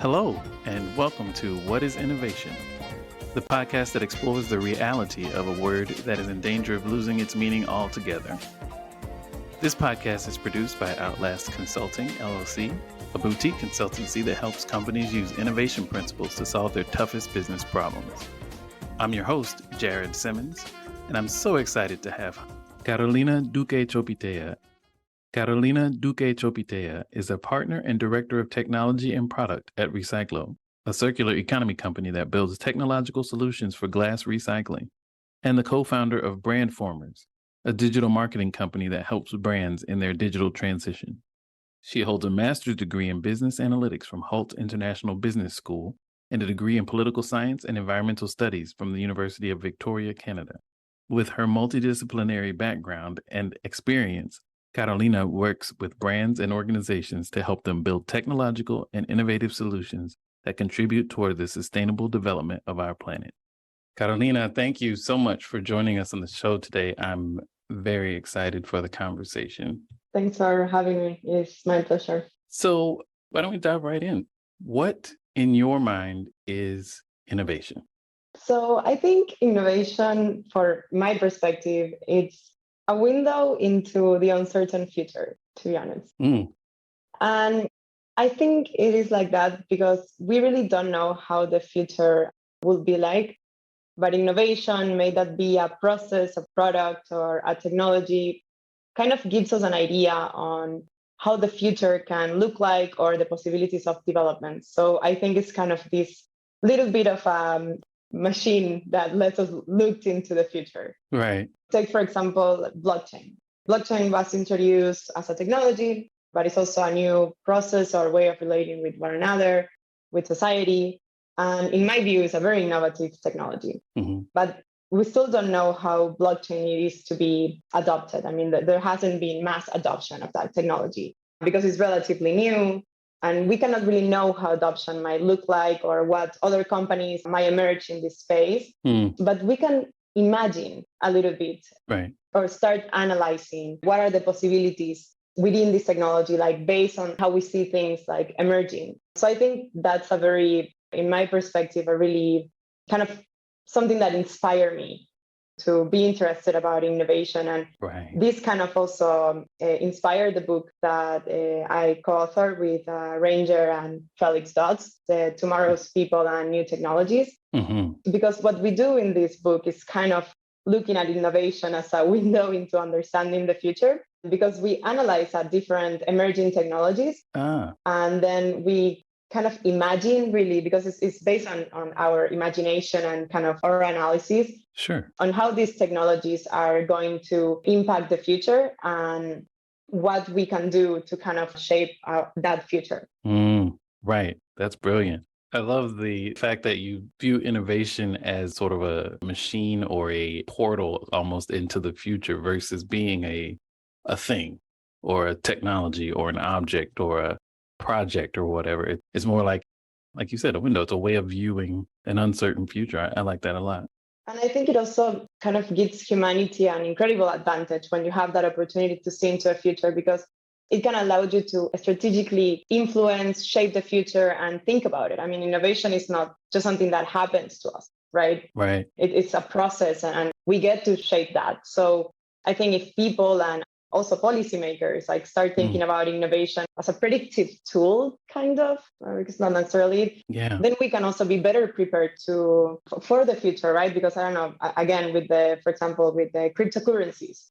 Hello, and welcome to What is Innovation, the podcast that explores the reality of a word that is in danger of losing its meaning altogether. This podcast is produced by Outlast Consulting, LLC, a boutique consultancy that helps companies use innovation principles to solve their toughest business problems. I'm your host, Jared Simmons, and I'm so excited to have Carolina Duque Chopitea. Carolina Duque Chopitea is a partner and director of technology and product at Reciqlo, a circular economy company that builds technological solutions for glass recycling, and the co-founder of Brandformers, a digital marketing company that helps brands in their digital transition. She holds a master's degree in business analytics from Hult International Business School and a degree in political science and environmental studies from the University of Victoria, Canada. With her multidisciplinary background and experience, Carolina works with brands and organizations to help them build technological and innovative solutions that contribute toward the sustainable development of our planet. Carolina, thank you so much for joining us on the show today. I'm very excited for the conversation. Thanks for having me. It's my pleasure. So why don't we dive right in? What, in your mind, is innovation? So I think innovation, for my perspective, it's a window into the uncertain future, to be honest. And I think it is like that because we really don't know how the future will be like. But innovation, may that be a process, a product, or a technology, kind of gives us an idea on how the future can look like or the possibilities of development. So I think it's kind of this little bit of a machine that lets us look into the future. Right. Take, for example, blockchain. Blockchain was introduced as a technology, but it's also a new process or way of relating with one another, with society. And in my view, it's a very innovative technology. But we still don't know how blockchain is to be adopted. I mean, there hasn't been mass adoption of that technology because it's relatively new. And we cannot really know how adoption might look like or what other companies might emerge in this space. But we can imagine a little bit, right, or start analyzing what are the possibilities within this technology, like based on how we see things like emerging. So I think that's a very, in my perspective, a really kind of something that inspired me to be interested about innovation. And this kind of also inspired the book that I co-authored with Ranger and Felix Dodds, Tomorrow's People and New Technologies. Because what we do in this book is kind of looking at innovation as a window into understanding the future, because we analyze different emerging technologies. And then we kind of imagine, really, because it's based on our imagination and kind of our analysis on how these technologies are going to impact the future and what we can do to kind of shape that future. Right. That's brilliant. I love the fact that you view innovation as sort of a machine or a portal almost into the future versus being a thing or a technology or an object or a project or whatever. It's more like you said, a window. It's a way of viewing an uncertain future. I like that a lot. And I think it also kind of gives humanity an incredible advantage when you have that opportunity to see into a future, because it can allow you to strategically influence, shape the future, and think about it. I mean, innovation is not just something that happens to us, right? Right. It's a process, and we get to shape that. So I think if people and also policymakers like start thinking about innovation as a predictive tool, kind of, or it's not necessarily, then we can also be better prepared for the future, right? Because I don't know, again, for example, with the cryptocurrencies,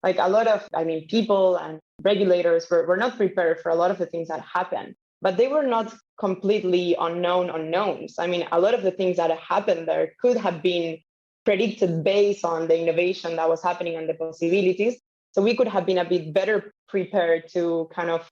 like a lot of, people and regulators were not prepared for a lot of the things that happen, but they were not completely unknowns. I mean, a lot of the things that happened there could have been predicted based on the innovation that was happening and the possibilities. So we could have been a bit better prepared to kind of,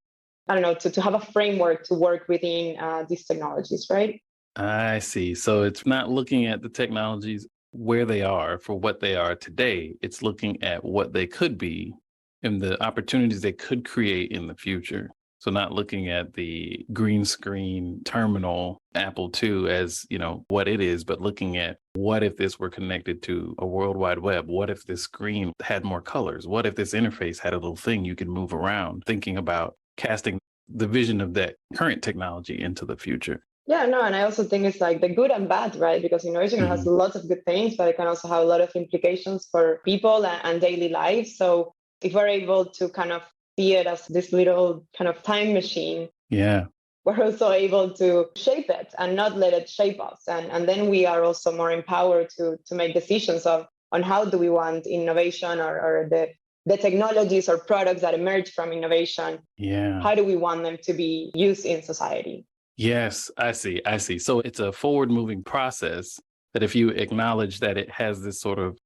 to have a framework to work within these technologies, right? I see. So it's not looking at the technologies where they are for what they are today. It's looking at what they could be and the opportunities they could create in the future. So not looking at the green screen terminal Apple II as, what it is, but looking at what if this were connected to a World Wide Web? What if this screen had more colors? What if this interface had a little thing you could move around? Thinking about casting the vision of that current technology into the future. Yeah, no, and I also think it's like the good and bad, right? Because innovation has Mhm. lots of good things, but it can also have a lot of implications for people and daily life. So if we're able to kind of see it as this little kind of time machine, Yeah. we're also able to shape it and not let it shape us. And then we are also more empowered to make decisions of on how do we want innovation or the technologies or products that emerge from innovation, Yeah. how do we want them to be used in society? Yes, I see. I see. So it's a forward moving process that if you acknowledge that it has this sort of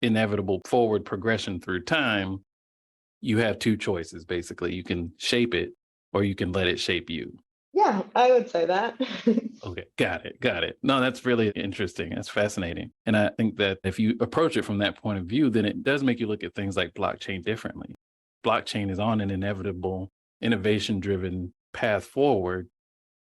inevitable forward progression through time, you have two choices basically. You can shape it or you can let it shape you. Yeah, I would say that. Okay, got it. Got it. No, that's really interesting. That's fascinating. And I think that if you approach it from that point of view, then it does make you look at things like blockchain differently. Blockchain is on an inevitable, innovation driven path forward.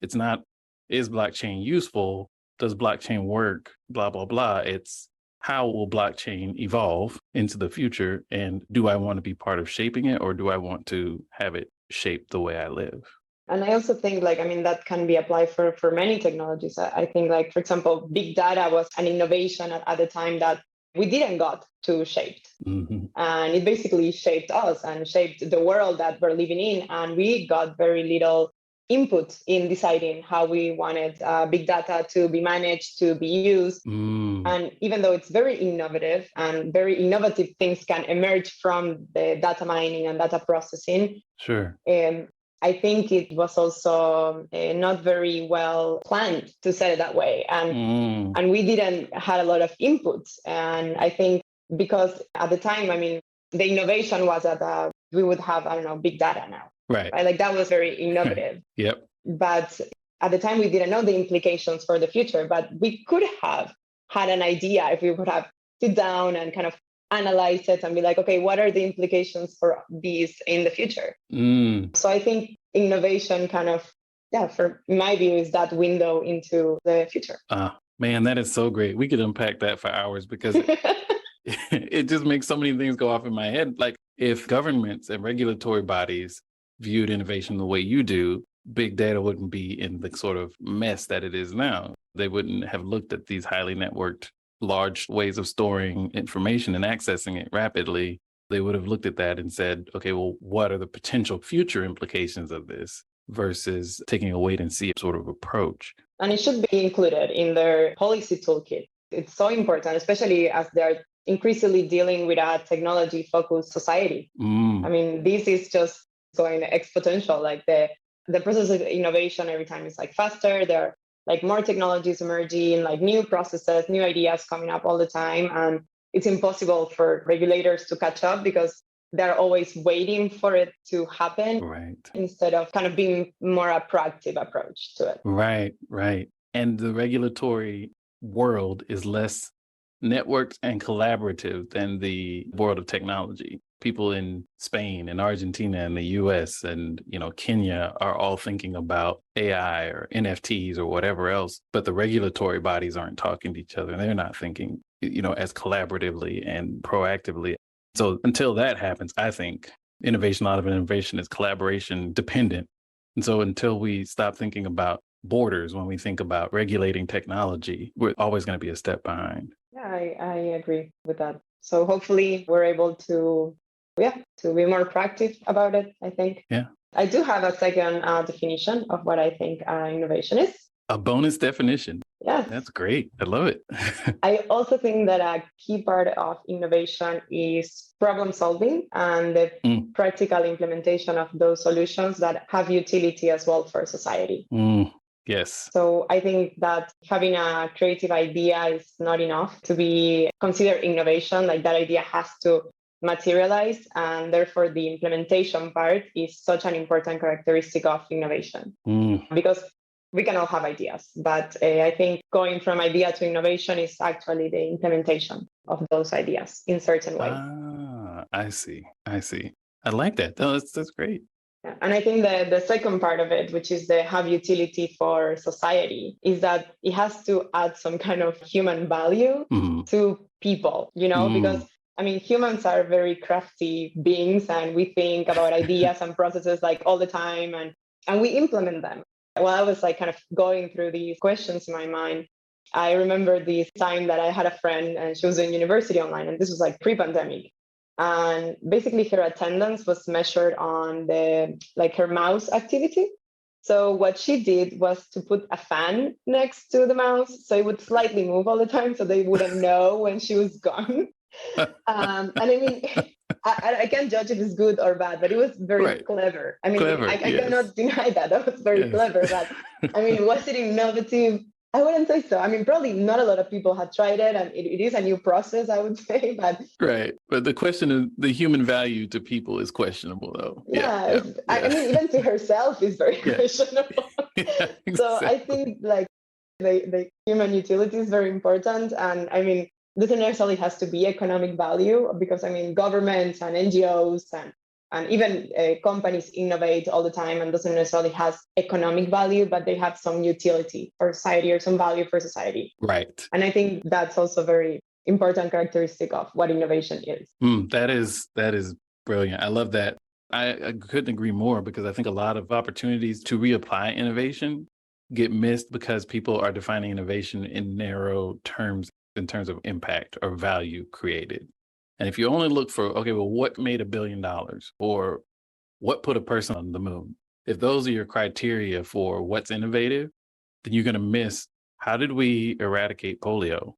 It's not, is blockchain useful? Does blockchain work? Blah, blah, blah. It's how will blockchain evolve into the future? And do I want to be part of shaping it or do I want to have it shape the way I live? And I also think like, I mean, that can be applied for many technologies. I think like, for example, big data was an innovation at the time that we didn't got to shaped. Hmm. And it basically shaped us and shaped the world that we're living in. And we got very little input in deciding how we wanted big data to be managed, to be used. Mm, And even though it's very innovative and very innovative things can emerge from the data mining and data processing, sure. um, I think it was also not very well planned to say it that way. Mm, And we didn't had a lot of inputs. And I think because at the time, I mean, the innovation was that we would have, I don't know, big data now, right. right? Like that was very Right. innovative. Yep. But at the time, we didn't know the implications for the future, but we could have had an idea if we would have sit down and kind of analyze it and be like, okay, what are the implications for these in the future? Mm. So I think innovation kind of, yeah, for my view, is that window into the future. Man, that is so great. We could unpack that for hours because it just makes so many things go off in my head. Like if governments and regulatory bodies viewed innovation the way you do, big data wouldn't be in the sort of mess that it is now. They wouldn't have looked at these highly networked, large ways of storing information and accessing it rapidly. They would have looked at that and said, okay, well, what are the potential future implications of this versus taking a wait and see sort of approach? And it should be included in their policy toolkit. It's so important, especially as they're increasingly dealing with a technology focused society. I Mm, mean, this is just going exponential. Like the process of innovation every time is like faster. There are like more technologies emerging, like new processes, new ideas coming up all the time. And it's impossible for regulators to catch up because they're always waiting for it to happen right. instead of kind of being more a proactive approach to it. Right, right. And the regulatory world is less networked and collaborative than the world of technology. People in Spain and Argentina and the US and, Kenya are all thinking about AI or NFTs or whatever else, but the regulatory bodies aren't talking to each other. They're not thinking, as collaboratively and proactively. So until that happens, I think innovation, a lot of innovation is collaboration dependent. And so until we stop thinking about borders when we think about regulating technology, we're always going to be a step behind. Yeah, I agree with that. So hopefully we're able to, yeah, to be more proactive about it, I think. Yeah. I do have a second definition of what I think innovation is. A bonus definition. Yes. That's great. I love it. I also think that a key part of innovation is problem solving and the Mm, practical implementation of those solutions that have utility as well for society. mm, yes. So I think that having a creative idea is not enough to be considered innovation. Like that idea has to materialize, and therefore the implementation part is such an important characteristic of innovation Mm, because we can all have ideas, but I think going from idea to innovation is actually the implementation of those ideas in certain way. I see. I see. I like that. No, that's great. Yeah. And I think the second part of it, which is the have utility for society, is that it has to add some kind of human value Mm, to people, because mm, I mean, humans are very crafty beings and we think about ideas and processes like all the time and we implement them. while I was like kind of going through these questions in my mind, I remember this time that I had a friend and she was in university online, and this was like pre-pandemic. And basically her attendance was measured on the like her mouse activity. So what she did was to put a fan next to the mouse so it would slightly move all the time so they wouldn't know when she was gone. And I mean, I can't judge if it's good or bad, but it was very clever. I mean, Clever, I yes. cannot deny that. That was very clever. But I mean, was it innovative? I wouldn't say so. I mean, probably not a lot of people have tried it, and it is a new process, I would say. But But the question is, the human value to people is questionable, though. I mean, even to herself is very questionable. Exactly. So I think like the human utility is very important. And I mean, doesn't necessarily has to be economic value, because I mean, governments and NGOs and even companies innovate all the time and doesn't necessarily has economic value, but they have some utility for society or some value for society. Right. And I think that's also a very important characteristic of what innovation is. That is brilliant. I love that. I couldn't agree more, because I think a lot of opportunities to reapply innovation get missed because people are defining innovation in narrow terms, in terms of impact or value created. And if you only look for, okay, well, what made $1 billion or what put a person on the moon? If those are your criteria for what's innovative, then you're going to miss, how did we eradicate polio?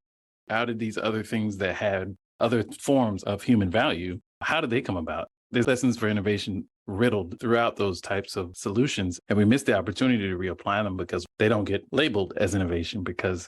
How did these other things that had other forms of human value, how did they come about? There's lessons for innovation riddled throughout those types of solutions. And we miss the opportunity to reapply them because they don't get labeled as innovation because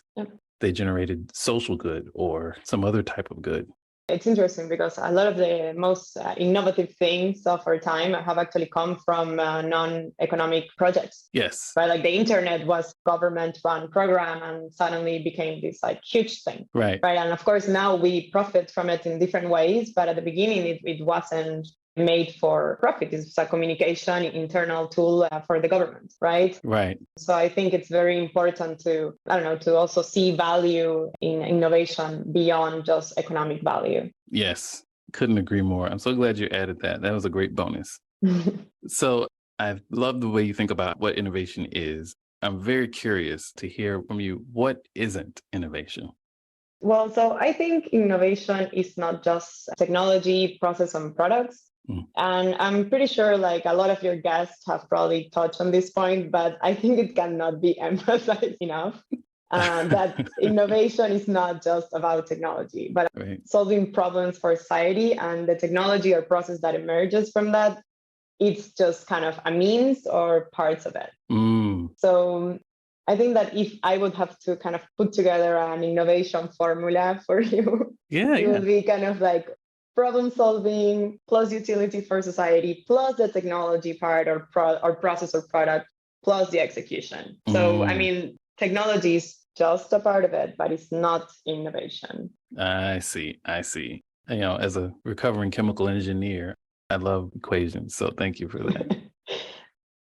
they generated social good or some other type of good. It's interesting because a lot of the most innovative things of our time have actually come from non-economic projects. Yes. Right, like the internet was government-run program and suddenly became this like huge thing. Right. And of course now we profit from it in different ways, but at the beginning it wasn't made for profit. It's a communication internal tool for the government, right? Right. So I think it's very important to also see value in innovation beyond just economic value. Yes, couldn't agree more. I'm so glad you added that. That was a great bonus. So I love the way you think about what innovation is. I'm very curious to hear from you, what isn't innovation? Well, so I think innovation is not just technology, process, and products. And I'm pretty sure like a lot of your guests have probably touched on this point, but I think it cannot be emphasized enough that innovation is not just about technology, but solving problems for society, and the technology or process that emerges from that, it's just kind of a means or parts of it. So I think that if I would have to kind of put together an innovation formula for you, it would be kind of like problem solving plus utility for society plus the technology part or process or product plus the execution. So, I mean, technology is just a part of it, but it's not innovation. I see. You know, as a recovering chemical engineer, I love equations. So thank you for that.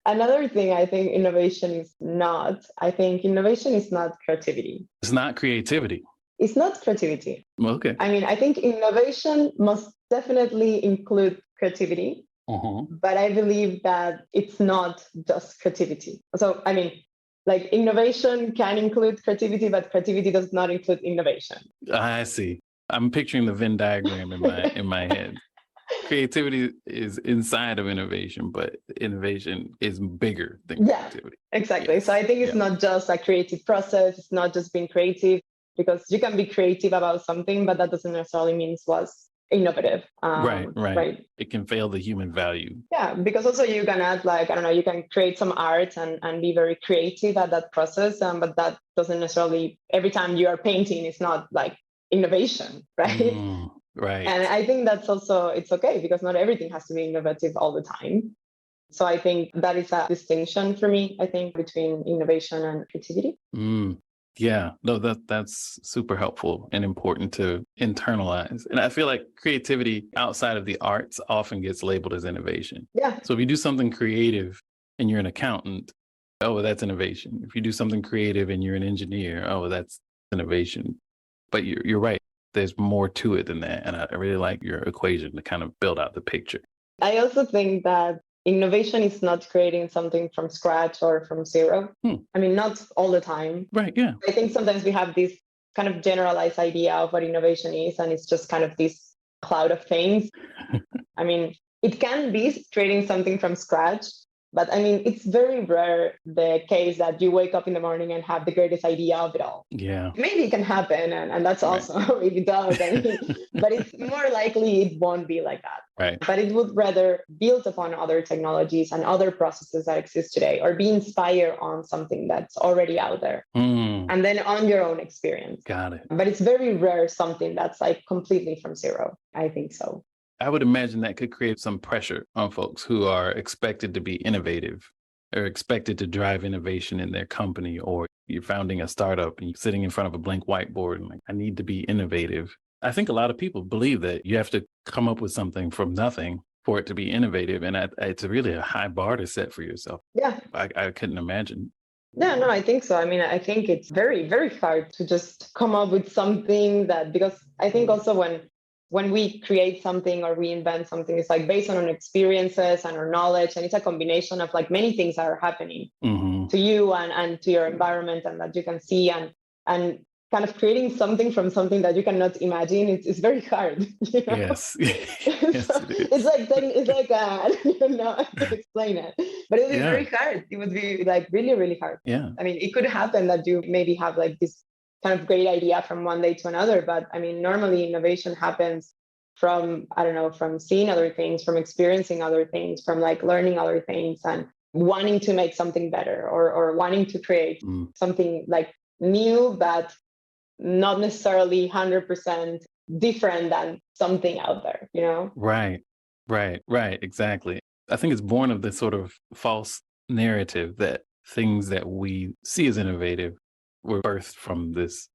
Another thing I think innovation is not creativity. It's not creativity. It's not creativity. Okay. I mean, I think innovation must definitely include creativity, but I believe that it's not just creativity. So, I mean, like innovation can include creativity, but creativity does not include innovation. I see. I'm picturing the Venn diagram in my head. Creativity is inside of innovation, but innovation is bigger than creativity. Exactly. Yes. So I think it's not just a creative process. It's not just being creative, because you can be creative about something, but that doesn't necessarily mean it was innovative. Right. It can fail the human value. Yeah, because also you can add you can create some art and be very creative at that process. But that doesn't necessarily, every time you are painting, it's not like innovation, right? Right. And I think that's also, it's okay, because not everything has to be innovative all the time. So I think that is a distinction for me, I think, between innovation and creativity. Yeah, no, that's super helpful and important to internalize. And I feel like creativity outside of the arts often gets labeled as innovation. Yeah. So if you do something creative and you're an accountant, oh, that's innovation. If you do something creative and you're an engineer, oh, that's innovation. But you're right. There's more to it than that. And I really like your equation to kind of build out the picture. I also think that innovation is not creating something from scratch or from zero. I mean, not all the time. Right. Yeah. I think sometimes we have this kind of generalized idea of what innovation is, and it's just kind of this cloud of things. I mean, it can be creating something from scratch, but I mean, it's very rare the case that you wake up in the morning and have the greatest idea of it all. Yeah. Maybe it can happen, and that's awesome if it does. I mean, but it's more likely it won't be like that. Right. But it would rather build upon other technologies and other processes that exist today, or be inspired on something that's already out there. And then on your own experience. Got it. But it's very rare something that's like completely from zero. I think so. I would imagine that could create some pressure on folks who are expected to be innovative or expected to drive innovation in their company, or you're founding a startup and you're sitting in front of a blank whiteboard and like, I need to be innovative. I think a lot of people believe that you have to come up with something from nothing for it to be innovative. And it's really a high bar to set for yourself. Yeah. I couldn't imagine. Yeah, no, I think so. I mean, I think it's very, very hard to just come up with something that, because I think also when we create something or we invent something, it's like based on our experiences and our knowledge. And it's a combination of like many things that are happening to you and to your environment and that you can see, and kind of creating something from something that you cannot imagine. It's very hard. You know? Yes. Yes, so it's like I don't know how to explain it, but it would be very hard. It would be like really, really hard. Yeah. I mean, it could happen that you maybe have like this kind of great idea from one day to another, but I mean, normally innovation happens from, I don't know, from seeing other things, from experiencing other things, from like learning other things and wanting to make something better, or wanting to create something like new, but not necessarily 100% different than something out there, you know? Right. Exactly. I think it's born of this sort of false narrative that things that we see as innovative were birthed from this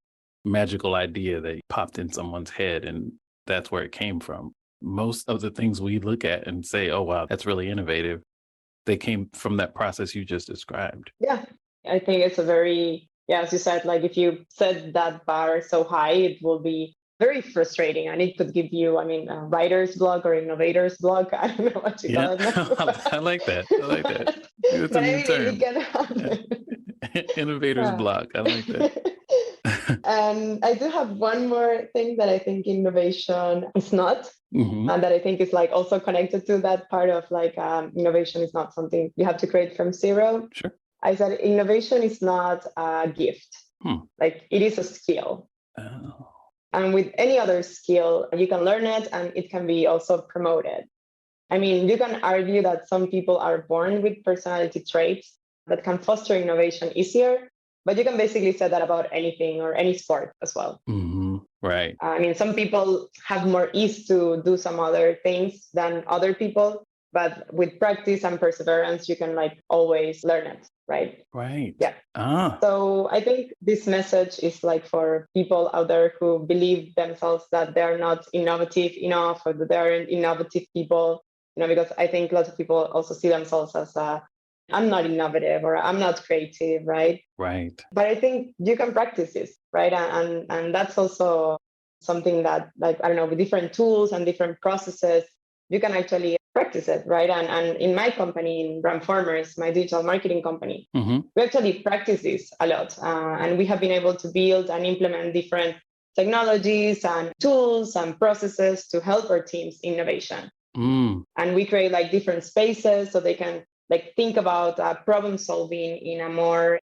magical idea that popped in someone's head, and that's where it came from. Most of the things we look at and say, oh, wow, that's really innovative, they came from that process you just described. Yeah, I think it's a very, as you said, like if you set that bar so high, it will be very frustrating, and it could give you, I mean, a writer's block or innovator's block. I don't know what you call it now. I like that. It's but a I new mean, term. it can happen. Innovator's block. I like that. And I do have one more thing that I think innovation is not, and that I think is like also connected to that part of like innovation is not something you have to create from zero. Sure. I said innovation is not a gift. Like it is a skill. Oh. And with any other skill, you can learn it and it can be also promoted. I mean, you can argue that some people are born with personality traits that can foster innovation easier, but you can basically say that about anything or any sport as well. Right. I mean, some people have more ease to do some other things than other people, but with practice and perseverance, you can like always learn it, right? Right. Yeah. So I think this message is like for people out there who believe themselves that they're not innovative enough, or that they aren't innovative people, you know, because I think lots of people also see themselves as I'm not innovative or I'm not creative, right? Right. But I think you can practice this, right? And that's also something that, like, I don't know, with different tools and different processes, you can actually practice it, right? And in my company, in Brandformers, my digital marketing company, we actually practice this a lot. And we have been able to build and implement different technologies and tools and processes to help our teams innovation. And we create like different spaces so they can like think about problem solving in a more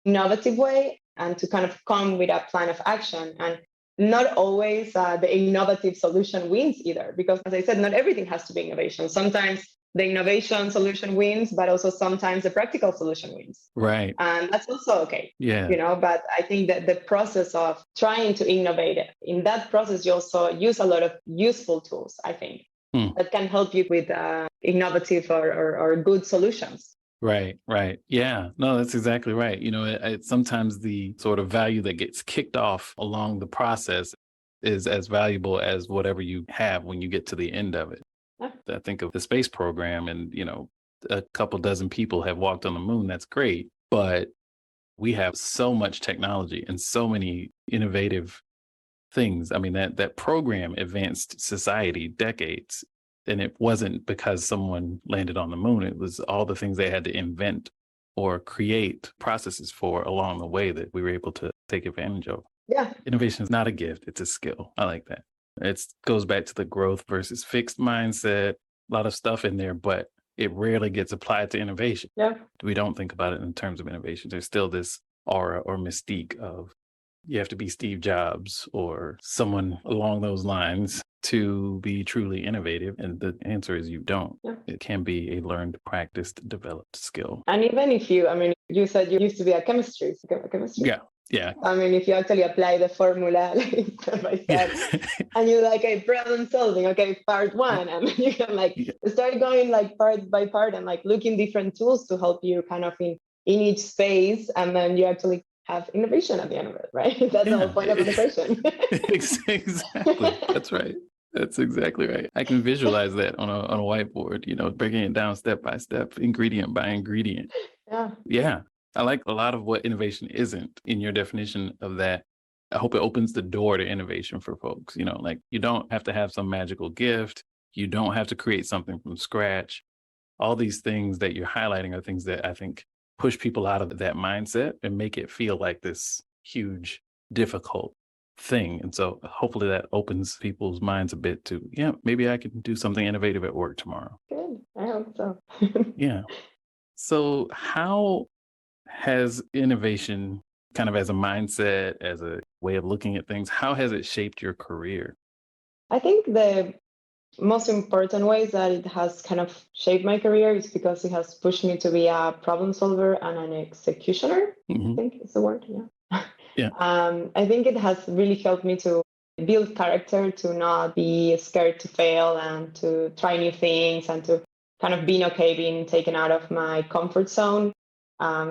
innovative way, and to kind of come with a plan of action. And not always the innovative solution wins either, because as I said, not everything has to be innovation. Sometimes the innovation solution wins, but also sometimes the practical solution wins. Right. And that's also okay. Yeah. You know, but I think that the process of trying to innovate, in that process, you also use a lot of useful tools, I think, that can help you with innovative or good solutions. Right. Yeah, no, that's exactly right. You know, it's sometimes the sort of value that gets kicked off along the process is as valuable as whatever you have when you get to the end of it. Yeah. I think of the space program, and, you know, a couple dozen people have walked on the moon. That's great. But we have so much technology and so many innovative things. I mean, that program advanced society decades. And it wasn't because someone landed on the moon. It was all the things they had to invent or create processes for along the way that we were able to take advantage of. Yeah. Innovation is not a gift, it's a skill. I like that. It goes back to the growth versus fixed mindset, a lot of stuff in there, but it rarely gets applied to innovation. Yeah. We don't think about it in terms of innovation. There's still this aura or mystique of you have to be Steve Jobs or someone along those lines to be truly innovative. And the answer is you don't. Yeah. It can be a learned, practiced, developed skill. And even if you said you used to be a chemistry. Yeah. Yeah. I mean, if you actually apply the formula like step by step, and you're like, okay, problem solving, okay, part one, and you can like start going like part by part and like looking different tools to help you kind of in each space, and then you actually have innovation at the end of it, right? That's the whole point of innovation. Exactly. That's right. That's exactly right. I can visualize that on a whiteboard, breaking it down step by step, ingredient by ingredient. Yeah. Yeah. I like a lot of what innovation isn't in your definition of that. I hope it opens the door to innovation for folks. Like you don't have to have some magical gift. You don't have to create something from scratch. All these things that you're highlighting are things that I think push people out of that mindset and make it feel like this huge, difficult thing. And so hopefully that opens people's minds a bit to, maybe I can do something innovative at work tomorrow. Good. I hope so. Yeah. So how has innovation kind of as a mindset, as a way of looking at things, how has it shaped your career? I think the most important ways that it has kind of shaped my career is because it has pushed me to be a problem solver and an executioner. Mm-hmm. I think is the word. Yeah. Yeah. I think it has really helped me to build character, to not be scared to fail and to try new things and to kind of being okay being taken out of my comfort zone.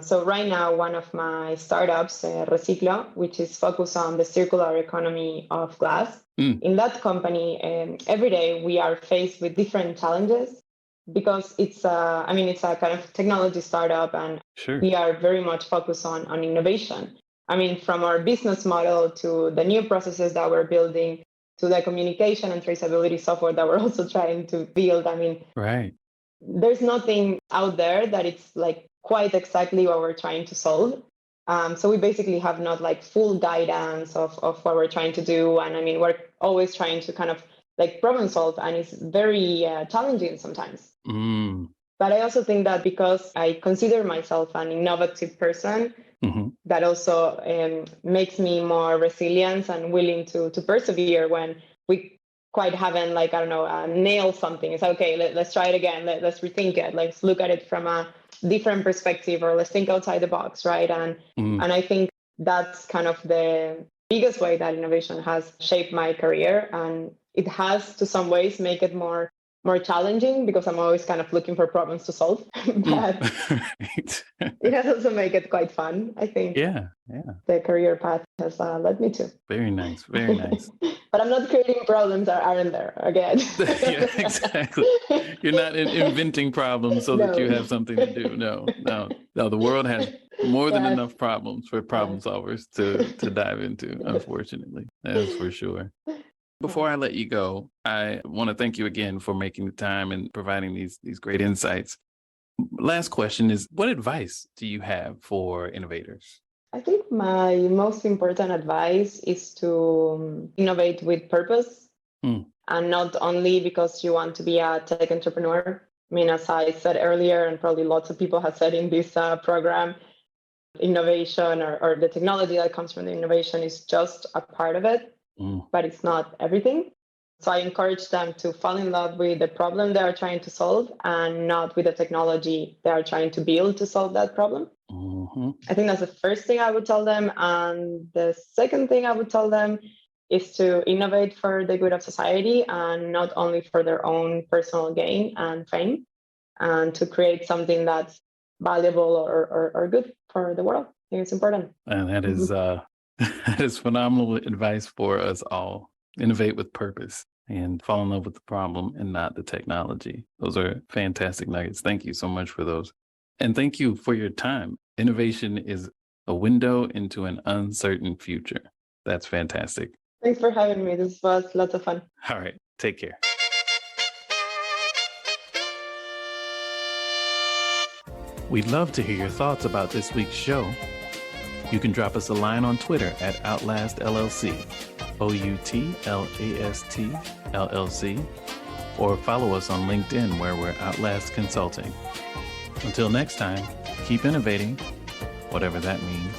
So right now, one of my startups, Reciqlo, which is focused on the circular economy of glass. In that company, every day we are faced with different challenges because it's a kind of technology startup, and we are very much focused on innovation. I mean, from our business model to the new processes that we're building to the communication and traceability software that we're also trying to build. I mean, there's nothing out there that it's like quite exactly what we're trying to solve. So we basically have not like full guidance of what we're trying to do. And I mean, we're always trying to kind of like problem solve, and it's very challenging sometimes. But I also think that because I consider myself an innovative person, that also makes me more resilient and willing to persevere when we quite haven't nailed something. It's okay, let's try it again. Let's rethink it. Let's look at it from a different perspective, or let's think outside the box, right? And I think that's kind of the biggest way that innovation has shaped my career, and it has to some ways make it more challenging because I'm always kind of looking for problems to solve. But it has also made it quite fun, I think. Yeah. The career path has led me to. Very nice. Very nice. But I'm not creating problems that aren't there again. Yeah, exactly. You're not inventing problems so that you have something to do. No. The world has more than enough problems for problem solvers to dive into, unfortunately. That's for sure. Before I let you go, I want to thank you again for making the time and providing these great insights. Last question is, what advice do you have for innovators? I think my most important advice is to innovate with purpose, and not only because you want to be a tech entrepreneur. I mean, as I said earlier, and probably lots of people have said in this program, innovation or the technology that comes from the innovation is just a part of it, but it's not everything. So I encourage them to fall in love with the problem they are trying to solve and not with the technology they are trying to build to solve that problem. I think that's the first thing I would tell them. And the second thing I would tell them is to innovate for the good of society and not only for their own personal gain and fame, and to create something that's valuable or good for the world. I think it's important. And that is that is phenomenal advice for us all. Innovate with purpose and fall in love with the problem and not the technology. Those are fantastic nuggets. Thank you so much for those. And thank you for your time. Innovation is a window into an uncertain future. That's fantastic. Thanks for having me. This was lots of fun. All right. Take care. We'd love to hear your thoughts about this week's show. You can drop us a line on Twitter at Outlast LLC, OUTLAST LLC, or follow us on LinkedIn where we're Outlast Consulting. Until next time, keep innovating, whatever that means.